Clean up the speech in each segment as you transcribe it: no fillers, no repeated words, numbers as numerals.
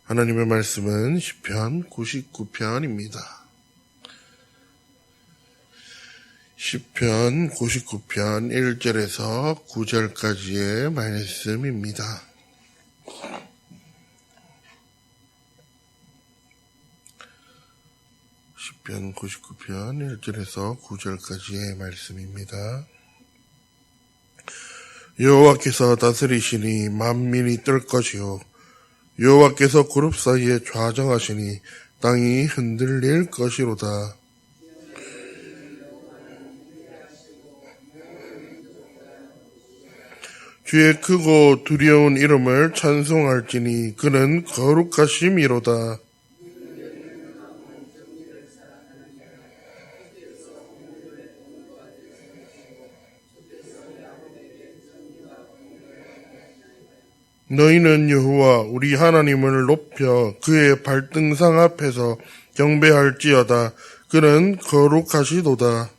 하나님의 말씀은 시편 99편입니다. 시편 99편 1절에서 9절까지의 말씀입니다. 시편 99편 1절에서 9절까지의 말씀입니다. 여호와께서 다스리시니 만민이 뜰 것이요 여호와께서 그룹 사이에 좌정하시니 땅이 흔들릴 것이로다. 주의 크고 두려운 이름을 찬송할지니 그는 거룩하심이로다. 너희는 여호와 우리 하나님을 높여 그의 발등상 앞에서 경배할지어다. 그는 거룩하시도다.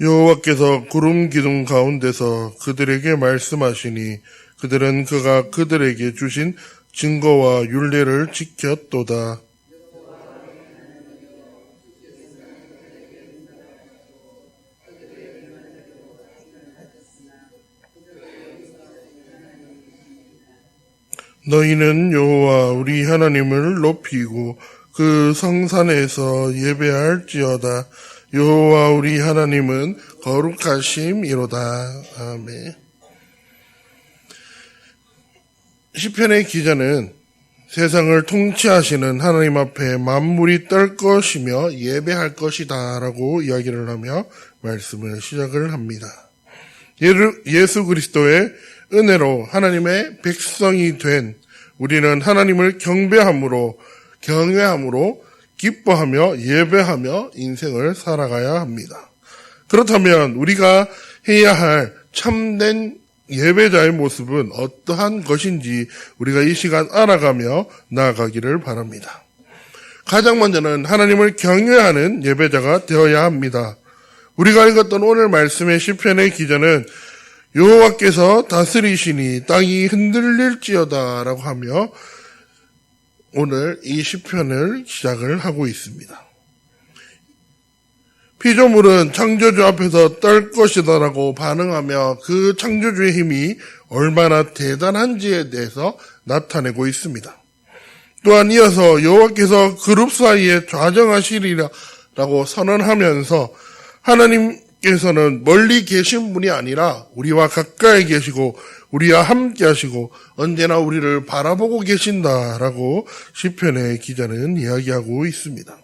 여호와께서 구름 기둥 가운데서 그들에게 말씀하시니 그들은 그가 그들에게 주신 증거와 율례를 지켰도다. 너희는 여호와 우리 하나님을 높이고 그 성산에서 예배할지어다. 여호와 우리 하나님은 거룩하심이로다. 아멘. 시편의 기자는 세상을 통치하시는 하나님 앞에 만물이 떨 것이며 예배할 것이다 라고 이야기를 하며 말씀을 시작을 합니다. 예수 그리스도의 은혜로 하나님의 백성이 된 우리는 하나님을 경외함으로 기뻐하며 예배하며 인생을 살아가야 합니다. 그렇다면 우리가 해야 할 참된 예배자의 모습은 어떠한 것인지 우리가 이 시간 알아가며 나아가기를 바랍니다. 가장 먼저는 하나님을 경외하는 예배자가 되어야 합니다. 우리가 읽었던 오늘 말씀의 시편의 기자는 여호와께서 다스리시니 땅이 흔들릴지어다 라고 하며 오늘 이 시편을 시작을 하고 있습니다. 피조물은 창조주 앞에서 떨 것이다 라고 반응하며 그 창조주의 힘이 얼마나 대단한지에 대해서 나타내고 있습니다. 또한 이어서 여호와께서 그룹 사이에 좌정하시리라고 선언하면서 하나님께서는 멀리 계신 분이 아니라 우리와 가까이 계시고 우리와 함께 하시고 언제나 우리를 바라보고 계신다라고 시편의 기자는 이야기하고 있습니다.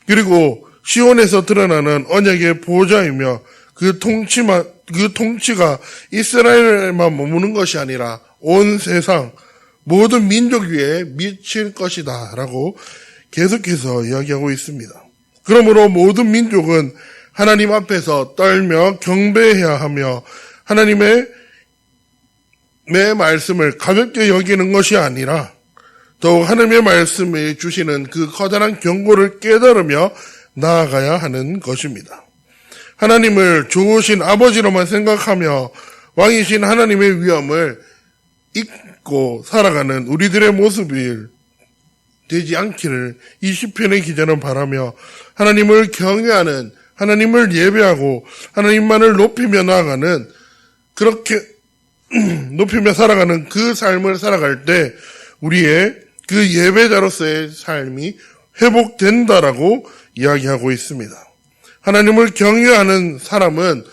그리고 시온에서 드러나는 언약의 보좌이며 그 통치가 이스라엘만 머무는 것이 아니라 온 세상 모든 민족 위에 미칠 것이다 라고 계속해서 이야기하고 있습니다. 그러므로 모든 민족은 하나님 앞에서 떨며 경배해야 하며 하나님의 말씀을 가볍게 여기는 것이 아니라 더욱 하나님의 말씀을 주시는 그 커다란 경고를 깨달으며 나아가야 하는 것입니다. 하나님을 좋으신 아버지로만 생각하며 왕이신 하나님의 위엄을 잊고 살아가는 우리들의 모습이 되지 않기를 이 시편의 기자는 바라며 하나님을 경외하는 하나님을 예배하고 하나님만을 높이며 나아가는 그렇게 높이며 살아가는 그 삶을 살아갈 때 우리의 그 예배자로서의 삶이 회복된다라고 이야기하고 있습니다. 하나님을 경외하는 사람은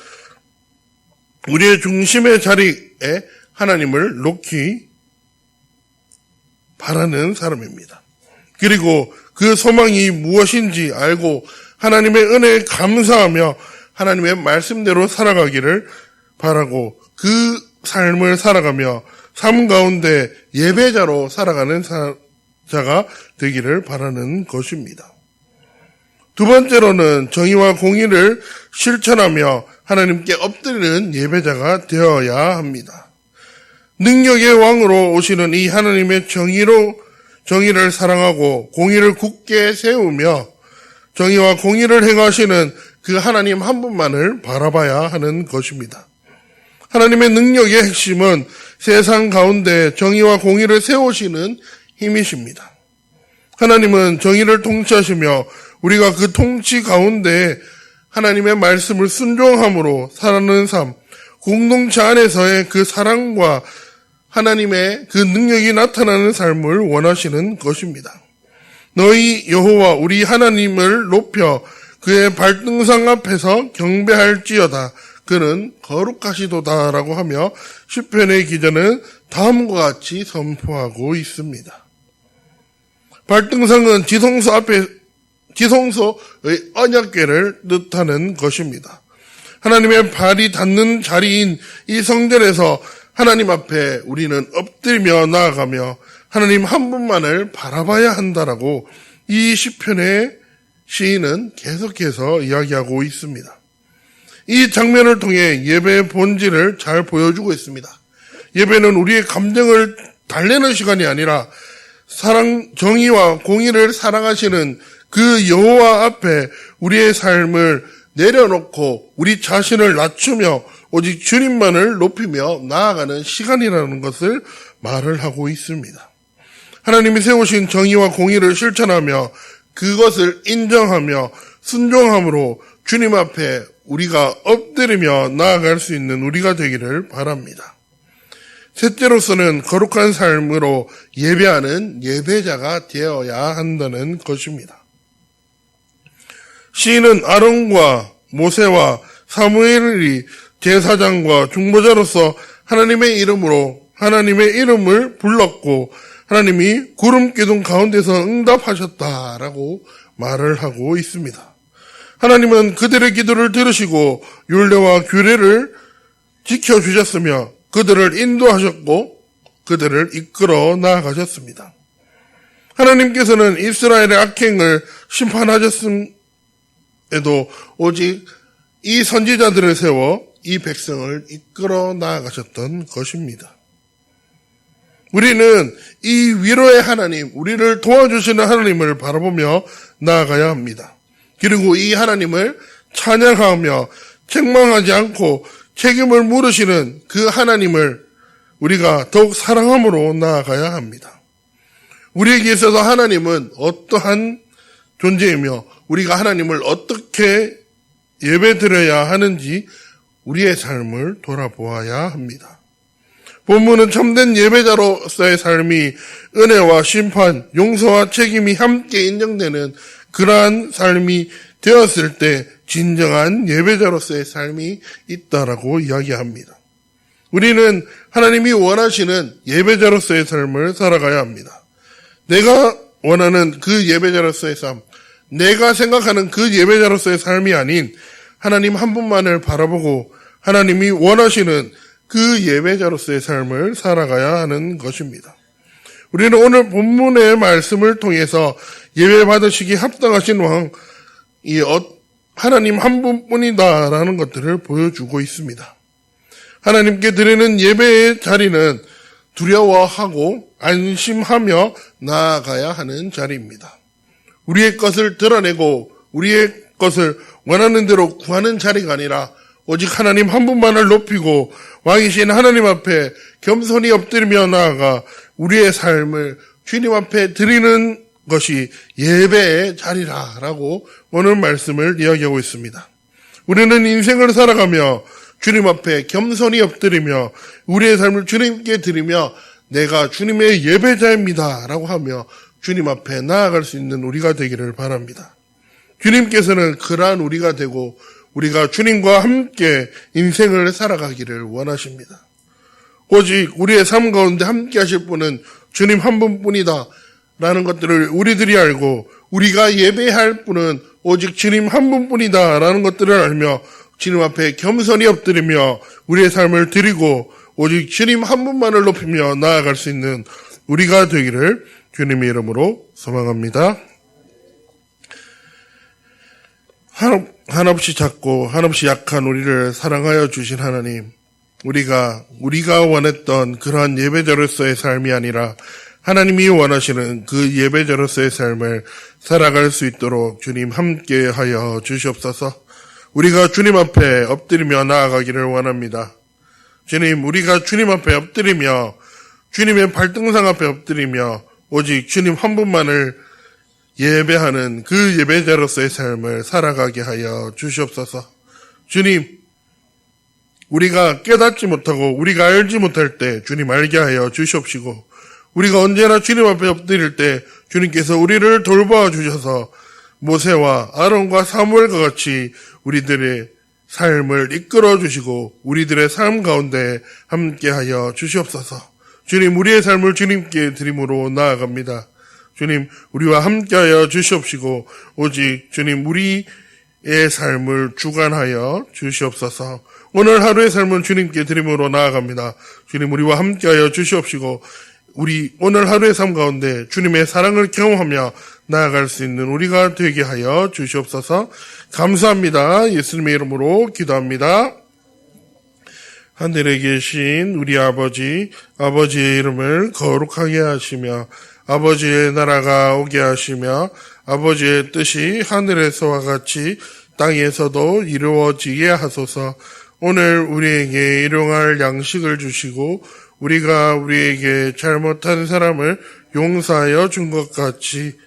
우리의 중심의 자리에 하나님을 놓기 바라는 사람입니다. 그리고 그 소망이 무엇인지 알고 하나님의 은혜에 감사하며 하나님의 말씀대로 살아가기를 바라고 그 삶을 살아가며 삶 가운데 예배자로 살아가는 자가 되기를 바라는 것입니다. 두 번째로는 정의와 공의를 실천하며 하나님께 엎드리는 예배자가 되어야 합니다. 능력의 왕으로 오시는 이 하나님의 정의를 사랑하고 공의를 굳게 세우며 정의와 공의를 행하시는 그 하나님 한 분만을 바라봐야 하는 것입니다. 하나님의 능력의 핵심은 세상 가운데 정의와 공의를 세우시는 힘이십니다. 하나님은 정의를 통치하시며 우리가 그 통치 가운데 하나님의 말씀을 순종함으로 살아가는 삶, 공동체 안에서의 그 사랑과 하나님의 그 능력이 나타나는 삶을 원하시는 것입니다. 너희 여호와 우리 하나님을 높여 그의 발등상 앞에서 경배할지어다. 그는 거룩하시도다라고 하며 시편의 기자는 다음과 같이 선포하고 있습니다. 발등상은 지성소의 언약궤를 뜻하는 것입니다. 하나님의 발이 닿는 자리인 이 성전에서 하나님 앞에 우리는 엎드리며 나아가며 하나님 한 분만을 바라봐야 한다라고 이 시편의 시인은 계속해서 이야기하고 있습니다. 이 장면을 통해 예배의 본질을 잘 보여주고 있습니다. 예배는 우리의 감정을 달래는 시간이 아니라 사랑, 정의와 공의를 사랑하시는 그 여호와 앞에 우리의 삶을 내려놓고 우리 자신을 낮추며 오직 주님만을 높이며 나아가는 시간이라는 것을 말을 하고 있습니다. 하나님이 세우신 정의와 공의를 실천하며 그것을 인정하며 순종함으로 주님 앞에 우리가 엎드리며 나아갈 수 있는 우리가 되기를 바랍니다. 셋째로서는 거룩한 삶으로 예배하는 예배자가 되어야 한다는 것입니다. 시인은 아론과 모세와 사무엘이 제사장과 중보자로서 하나님의 이름을 불렀고 하나님이 구름 기둥 가운데서 응답하셨다라고 말을 하고 있습니다. 하나님은 그들의 기도를 들으시고 율례와 규례를 지켜주셨으며 그들을 인도하셨고 그들을 이끌어 나아가셨습니다. 하나님께서는 이스라엘의 악행을 심판하셨음에도 오직 이 선지자들을 세워 이 백성을 이끌어 나아가셨던 것입니다. 우리는 이 위로의 하나님, 우리를 도와주시는 하나님을 바라보며 나아가야 합니다. 그리고 이 하나님을 찬양하며 책망하지 않고 책임을 물으시는 그 하나님을 우리가 더욱 사랑함으로 나아가야 합니다. 우리에게 있어서 하나님은 어떠한 존재이며 우리가 하나님을 어떻게 예배드려야 하는지 우리의 삶을 돌아보아야 합니다. 본문은 참된 예배자로서의 삶이 은혜와 심판, 용서와 책임이 함께 인정되는 그러한 삶이 되었을 때 진정한 예배자로서의 삶이 있다라고 이야기합니다. 우리는 하나님이 원하시는 예배자로서의 삶을 살아가야 합니다. 내가 원하는 그 예배자로서의 삶, 내가 생각하는 그 예배자로서의 삶이 아닌 하나님 한 분만을 바라보고 하나님이 원하시는 그 예배자로서의 삶을 살아가야 하는 것입니다. 우리는 오늘 본문의 말씀을 통해서 예배 받으시기 합당하신 왕, 하나님 한 분뿐이다라는 것들을 보여주고 있습니다. 하나님께 드리는 예배의 자리는 두려워하고 안심하며 나아가야 하는 자리입니다. 우리의 것을 드러내고 우리의 것을 원하는 대로 구하는 자리가 아니라 오직 하나님 한 분만을 높이고 왕이신 하나님 앞에 겸손히 엎드리며 나아가 우리의 삶을 주님 앞에 드리는 것이 예배의 자리라라고 오늘 말씀을 이야기하고 있습니다. 우리는 인생을 살아가며 주님 앞에 겸손히 엎드리며 우리의 삶을 주님께 드리며 내가 주님의 예배자입니다라고 하며 주님 앞에 나아갈 수 있는 우리가 되기를 바랍니다. 주님께서는 그러한 우리가 되고 우리가 주님과 함께 인생을 살아가기를 원하십니다. 오직 우리의 삶 가운데 함께 하실 분은 주님 한 분뿐이다 라는 것들을 우리들이 알고 우리가 예배할 분은 오직 주님 한 분뿐이다 라는 것들을 알며 주님 앞에 겸손히 엎드리며 우리의 삶을 드리고 오직 주님 한 분만을 높이며 나아갈 수 있는 우리가 되기를 주님의 이름으로 소망합니다. 한없이 작고 한없이 약한 우리를 사랑하여 주신 하나님, 우리가 원했던 그러한 예배자로서의 삶이 아니라 하나님이 원하시는 그 예배자로서의 삶을 살아갈 수 있도록 주님 함께하여 주시옵소서. 우리가 주님 앞에 엎드리며 나아가기를 원합니다. 주님, 우리가 주님 앞에 엎드리며 주님의 발등상 앞에 엎드리며 오직 주님 한 분만을 예배하는 그 예배자로서의 삶을 살아가게 하여 주시옵소서. 주님, 우리가 깨닫지 못하고 우리가 알지 못할 때 주님 알게 하여 주시옵시고, 우리가 언제나 주님 앞에 엎드릴 때 주님께서 우리를 돌보아 주셔서 모세와 아론과 사무엘과 같이 우리들의 삶을 이끌어 주시고 우리들의 삶 가운데 함께하여 주시옵소서. 주님, 우리의 삶을 주님께 드림으로 나아갑니다. 주님, 우리와 함께하여 주시옵시고 오직 주님 우리의 삶을 주관하여 주시옵소서. 오늘 하루의 삶은 주님께 드림으로 나아갑니다. 주님, 우리와 함께하여 주시옵시고 우리 오늘 하루의 삶 가운데 주님의 사랑을 경험하며 나아갈 수 있는 우리가 되게 하여 주시옵소서. 감사합니다. 예수님의 이름으로 기도합니다. 하늘에 계신 우리 아버지, 아버지의 이름을 거룩하게 하시며 아버지의 나라가 오게 하시며 아버지의 뜻이 하늘에서와 같이 땅에서도 이루어지게 하소서. 오늘 우리에게 일용할 양식을 주시고 우리가 우리에게 잘못한 사람을 용서하여 준 것 같이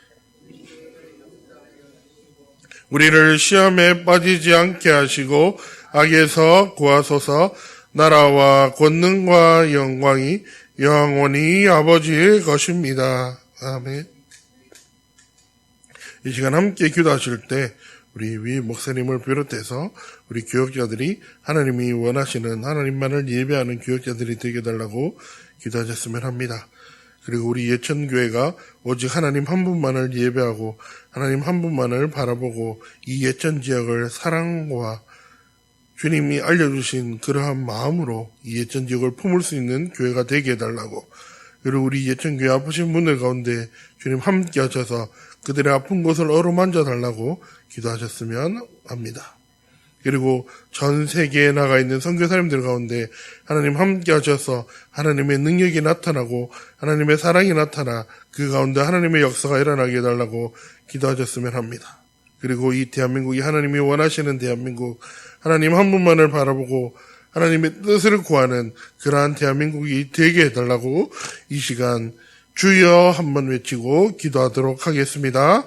우리를 시험에 빠지지 않게 하시고 악에서 구하소서. 나라와 권능과 영광이 영원히 아버지의 것입니다. 아멘. 이 시간 함께 기도하실 때 우리 위 목사님을 비롯해서 우리 교역자들이 하나님이 원하시는 하나님만을 예배하는 교역자들이 되게 달라고 기도하셨으면 합니다. 그리고 우리 예천교회가 오직 하나님 한 분만을 예배하고 하나님 한 분만을 바라보고 이 예천 지역을 사랑과 주님이 알려주신 그러한 마음으로 이 예천 지역을 품을 수 있는 교회가 되게 해달라고, 그리고 우리 예천교회 아프신 분들 가운데 주님 함께 하셔서 그들의 아픈 곳을 어루만져 달라고 기도하셨으면 합니다. 그리고 전 세계에 나가 있는 선교사님들 가운데 하나님 함께 하셔서 하나님의 능력이 나타나고 하나님의 사랑이 나타나 그 가운데 하나님의 역사가 일어나게 해달라고 기도하셨으면 합니다. 그리고 이 대한민국이 하나님이 원하시는 대한민국, 하나님 한 분만을 바라보고 하나님의 뜻을 구하는 그러한 대한민국이 되게 해달라고 이 시간 주여 한번 외치고 기도하도록 하겠습니다.